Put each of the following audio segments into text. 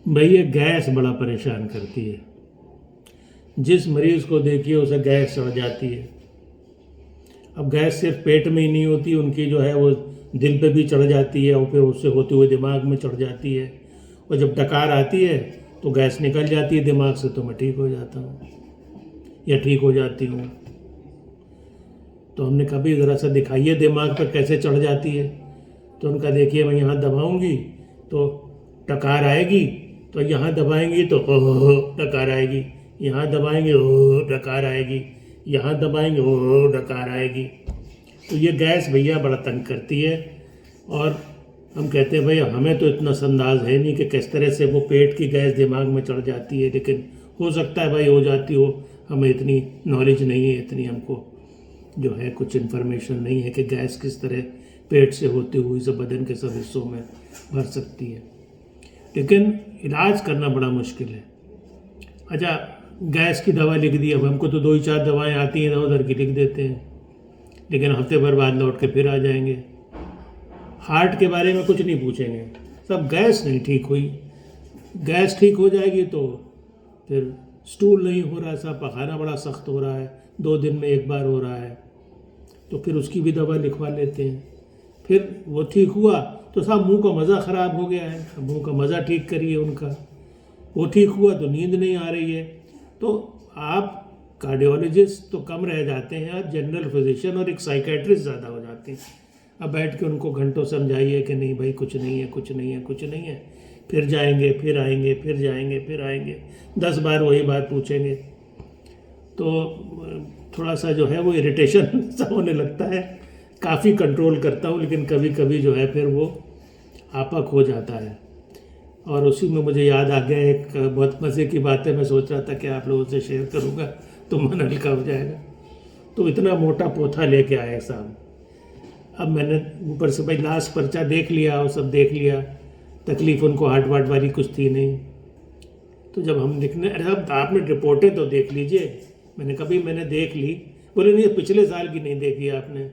भाई ये गैस बड़ा परेशान करती है। जिस मरीज़ को देखिए उसे गैस चढ़ जाती है। अब गैस सिर्फ पेट में ही नहीं होती, उनकी जो है वो दिल पे भी चढ़ जाती है और फिर उससे होते हुए दिमाग में चढ़ जाती है। और जब डकार आती है तो गैस निकल जाती है दिमाग से, तो मैं ठीक हो जाता हूँ या ठीक हो जाती हूँ। तो हमने कभी ज़रा सा दिखाइए दिमाग पर कैसे चढ़ जाती है। तो उनका देखिए मैं यहाँ दबाऊँगी तो डकार आएगी, तो यहाँ दबाएंगी तो ओ डकार आएगी, यहाँ दबाएंगे ओ डकार आएगी, यहाँ दबाएंगे ओ डकार आएगी। तो ये गैस भैया बड़ा तंग करती है। और हम कहते हैं भाई हमें तो इतना संदाज है नहीं कि किस तरह से वो पेट की गैस दिमाग में चढ़ जाती है, लेकिन हो सकता है भाई हो जाती हो। हमें इतनी नॉलेज नहीं है, इतनी हमको जो है कुछ इन्फॉर्मेशन नहीं है कि गैस किस तरह पेट से होते हुए सब बदन के सब हिस्सों में भर सकती है, लेकिन इलाज करना बड़ा मुश्किल है। अच्छा, गैस की दवा लिख दी, अब हमको तो 2 ही 4 दवाएं आती हैं, उधर की लिख देते हैं, लेकिन हफ्ते भर बाद लौट के फिर आ जाएंगे। हार्ट के बारे में कुछ नहीं पूछेंगे, सब गैस नहीं ठीक हुई। गैस ठीक हो जाएगी तो फिर स्टूल नहीं हो रहा, सब पखाना बड़ा सख्त हो रहा है, 2 दिन में 1 बार हो रहा है, तो फिर उसकी भी दवा लिखवा लेते हैं। फिर वो ठीक हुआ तो साहब मुंह का मज़ा ख़राब हो गया है, मुंह का मज़ा ठीक करिए उनका। वो ठीक हुआ तो नींद नहीं आ रही है। तो आप कार्डियोलॉजिस्ट तो कम रह जाते हैं, आप जनरल फिजिशियन और एक साइकेट्रिस्ट ज़्यादा हो जाते हैं। अब बैठ के उनको घंटों समझाइए कि नहीं भाई कुछ नहीं है, कुछ नहीं है, कुछ नहीं है, फिर जाएंगे फिर आएंगे, फिर जाएंगे फिर आएंगे, 10 बार वही बात पूछेंगे। तो थोड़ा सा जो है वो इरिटेशन सा होने लगता है। काफ़ी कंट्रोल करता हूँ, लेकिन कभी कभी जो है फिर वो आपक हो जाता है। और उसी में मुझे याद आ गया एक बहुत मज़े की बात है, मैं सोच रहा था कि आप लोगों से शेयर करूँगा तो मन हल्का हो जाएगा। तो इतना मोटा पोथा लेके आए साहब। अब मैंने ऊपर से भाई लास्ट पर्चा देख लिया और सब देख लिया, तकलीफ़ उनको हार्ट वार्ट वाली कुछ थी नहीं। तो जब हम लिखने, अरे अब आपने रिपोर्टें तो देख लीजिए। मैंने देख ली। बोले नहीं पिछले साल की नहीं देखी आपने।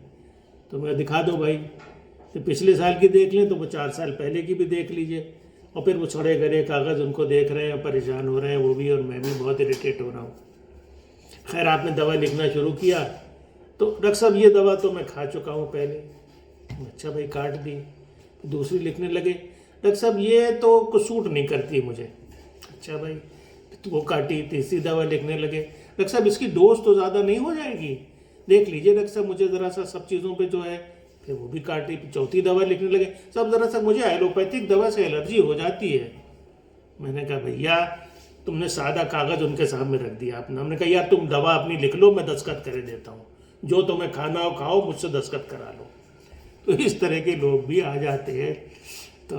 तो मैं दिखा दो भाई, तो पिछले साल की देख लें तो वो 4 साल पहले की भी देख लीजिए। और फिर वो छड़े गरे कागज़ उनको देख रहे हैं, परेशान हो रहे हैं वो भी, और मैं भी बहुत इरिटेट हो रहा हूँ। खैर आपने दवा लिखना शुरू किया तो डॉक्टर साहब ये दवा तो मैं खा चुका हूँ पहले। अच्छा भाई काट दी। दूसरी लिखने लगे, डॉक्टर साहब ये तो कुछ सूट नहीं करती मुझे। अच्छा भाई, तो वो काटी। तीसरी दवा लिखने लगे, डॉक्टर साहब इसकी डोज तो ज़्यादा नहीं हो जाएगी, देख लीजिए डॉक्टर साहब मुझे ज़रा सा सब चीज़ों पे जो है। फिर वो भी काटी। चौथी दवा लिखने लगे, साहब ज़रा सा मुझे एलोपैथिक दवा से एलर्जी हो जाती है। मैंने कहा भैया तुमने सादा कागज़ उनके सामने रख दिया आपने। हमने कहा यार तुम दवा अपनी लिख लो, मैं दस्तखत कर देता हूँ, जो तुम्हें खाना हो खाओ, मुझसे दस्तखत करा लो। तो इस तरह के लोग भी आ जाते हैं, तो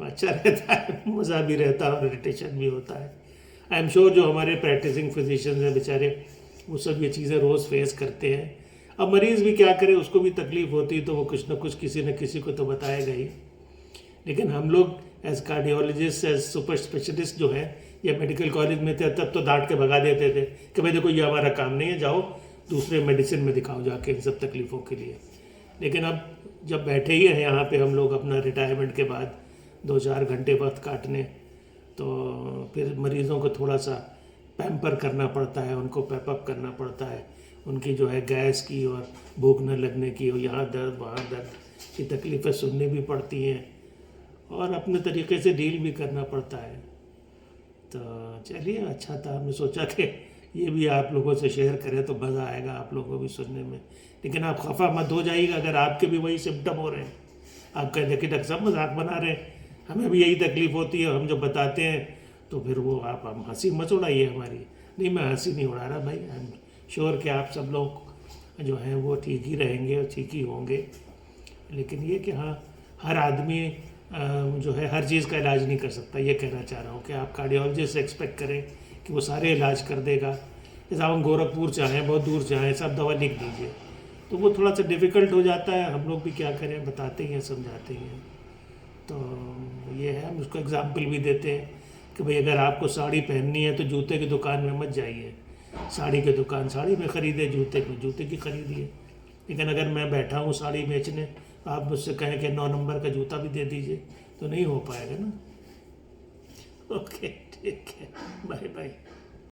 अच्छा रहता है, मज़ा भी रहता है और इरिटेशन भी होता है। आई एम श्योर जो हमारे प्रैक्टिसिंग फिजिशियंस हैं बेचारे, वो सब ये चीज़ें रोज़ फेस करते हैं। अब मरीज़ भी क्या करे, उसको भी तकलीफ़ होती है तो वो कुछ ना कुछ किसी न किसी को तो बताएगा ही। लेकिन हम लोग as cardiologist, as super specialist जो है, या मेडिकल कॉलेज में थे तब तो डांट के भगा देते थे कि भाई देखो ये हमारा काम नहीं है, जाओ दूसरे मेडिसिन में दिखाओ जाके इन सब तकलीफ़ों के लिए। लेकिन अब जब बैठे ही हैं यहाँ पे हम लोग अपना रिटायरमेंट के बाद 2-4 घंटे वक्त काटने, तो फिर मरीज़ों को थोड़ा सा पैम्पर करना पड़ता है, उनको पैपअप करना पड़ता है, उनकी जो है गैस की और भूख न लगने की और यहाँ दर्द वहाँ दर्द की तकलीफ़ें सुननी भी पड़ती हैं और अपने तरीके से डील भी करना पड़ता है। तो चलिए अच्छा था, हमने सोचा कि ये भी आप लोगों से शेयर करें तो मज़ा आएगा आप लोगों को भी सुनने में। लेकिन आप खफा मत हो जाइएगा अगर आपके भी वही सिम्टम हो रहे हैं। आप कहते हैं कि डॉक्टर साहब मजाक बना रहे हैं, हमें भी यही तकलीफ़ होती है, हम जब बताते हैं तो फिर वो आप हम हंसी मत उड़ाइए हमारी। नहीं मैं हंसी नहीं उड़ा रहा भाई, आई एम श्योर कि आप सब लोग जो हैं वो ठीक ही रहेंगे और ठीक ही होंगे। लेकिन ये कि हाँ, हर आदमी जो है हर चीज़ का इलाज नहीं कर सकता, ये कहना चाह रहा हूँ कि आप कार्डियोलॉजिस्ट से एक्सपेक्ट करें कि वो सारे इलाज कर देगा। जैसे हम गोरखपुर चाहें, बहुत दूर चाहें, सब दवा लिख दीजिए, तो वो थोड़ा सा डिफ़िकल्ट हो जाता है। हम लोग भी क्या करें, बताते हैं समझाते हैं। तो ये है, हम उसको एग्जाम्पल भी देते हैं कि भाई अगर आपको साड़ी पहननी है तो जूते की दुकान में मत जाइए, साड़ी की दुकान साड़ी में ख़रीदे, जूते में जूते की ख़रीदिए। लेकिन अगर मैं बैठा हूँ साड़ी बेचने, आप मुझसे कहें कि 9 नंबर का जूता भी दे दीजिए, तो नहीं हो पाएगा ना। ओके ठीक है, बाय बाय।